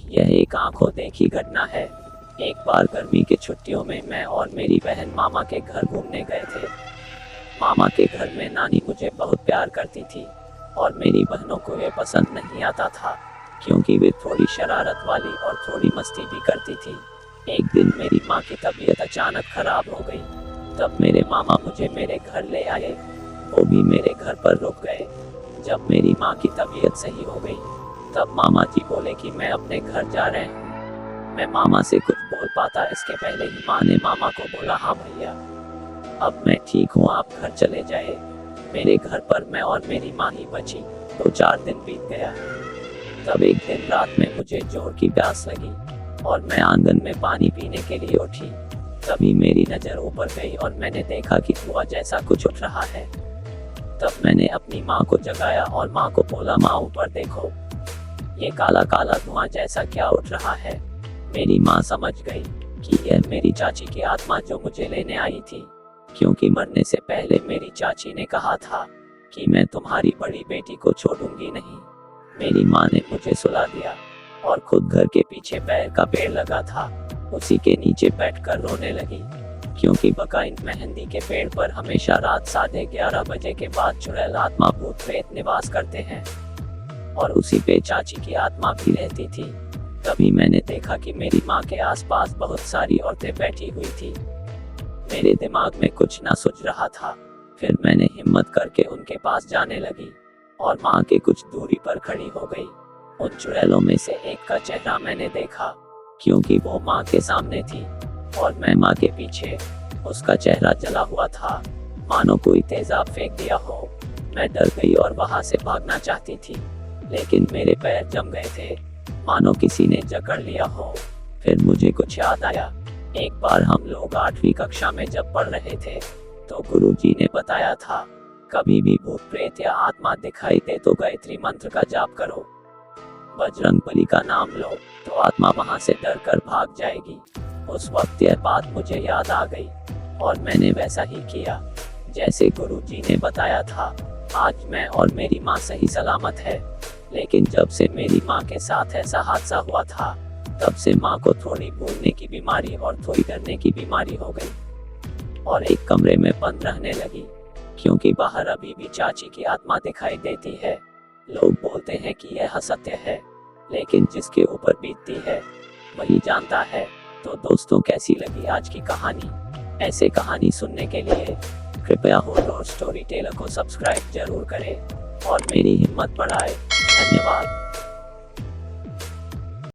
यह एक आंखों देखी घटना है। एक बार गर्मी की छुट्टियों में मैं और मेरी बहन मामा के घर घूमने गए थे। मामा के घर में नानी मुझे बहुत प्यार करती थी और मेरी बहनों को ये पसंद नहीं आता था, क्योंकि वे थोड़ी शरारत वाली और थोड़ी मस्ती भी करती थी। एक दिन मेरी माँ की तबीयत अचानक खराब हो गई। तब मेरे मामा मुझे मेरे घर ले आए। वो भी मेरे घर पर रुक गए। जब मेरी माँ की तबीयत सही हो गई, तब मामा जी बोले कि मैं अपने घर जा रहे हैं। मैं मामा से कुछ बोल पाता इसके पहले ही माँ ने मामा को बोला, हाँ भैया, अब मैं ठीक हूँ, आप घर चले जाए। मेरे घर पर मैं और मेरी माँ ही बची। 2-4 दिन बीत गया। तब एक दिन रात में मुझे जोर की प्यास लगी और मैं आंगन में पानी पीने के लिए उठी। तभी मेरी नज़र ऊपर गई और मैंने देखा कि धुआं जैसा कुछ उठ रहा है। तब मैंने अपनी माँ को जगाया और माँ को बोला, माँ ऊपर देखो, ये काला काला धुआं जैसा क्या उठ रहा है। मेरी माँ समझ गई कि यह मेरी चाची की आत्मा जो मुझे लेने आई थी, क्योंकि मरने से पहले मेरी चाची ने कहा था कि मैं तुम्हारी बड़ी बेटी को छोड़ूंगी नहीं। मेरी माँ ने मुझे सुला दिया और खुद घर के पीछे बैर का पेड़ लगा था, उसी के नीचे बैठकर रोने लगी, क्योंकि बकाइन मेहंदी के पेड़ पर हमेशा रात 11:30 बजे के बाद चुड़ैल आत्मा भूत प्रेत निवास करते हैं और उसी पे चाची की आत्मा भी रहती थी। तभी मैंने देखा कि मेरी माँ के आसपास बहुत सारी औरतें बैठी हुई थी। मेरे दिमाग में कुछ ना सूझ रहा था। फिर मैंने हिम्मत करके उनके पास जाने लगी और माँ के कुछ दूरी पर खड़ी हो गई। उन चुड़ैलों में से एक का चेहरा मैंने देखा, क्योंकि वो माँ के सामने थी और मैं माँ के पीछे। उसका चेहरा जला हुआ था, मानो कोई तेजाब फेंक दिया हो। मैं डर गई और वहां से भागना चाहती थी, लेकिन मेरे पैर जम गए थे, मानो किसी ने जकड़ लिया हो। फिर मुझे कुछ याद आया। एक बार हम लोग 8वीं कक्षा में जब पढ़ रहे थे, तो गुरुजी ने बताया था, कभी भी भूत प्रेत या आत्मा दिखाई दे तो गायत्री मंत्र का जाप करो, बजरंगबली का नाम लो, तो आत्मा वहां से डर कर भाग जाएगी। उस वक्त यह बात मुझे याद आ गई और मैंने वैसा ही किया जैसे गुरुजी ने बताया था। आज मैं और मेरी माँ सही सलामत है, लेकिन जब से मेरी माँ के साथ ऐसा हादसा हुआ था, तब से माँ को थोड़ी भूलने की बीमारी और थोड़ी डरने की बीमारी हो गई और एक कमरे में बंद रहने लगी, क्योंकि बाहर अभी भी चाची की आत्मा दिखाई देती है। लोग बोलते हैं कि यह असत्य है, लेकिन जिसके ऊपर बीतती है वही जानता है। तो दोस्तों, कैसी लगी आज की कहानी? ऐसे कहानी सुनने के लिए कृपया हॉरर स्टोरी टेलर को सब्सक्राइब जरूर करें और मेरी हिम्मत बढ़ाएं। धन्यवाद।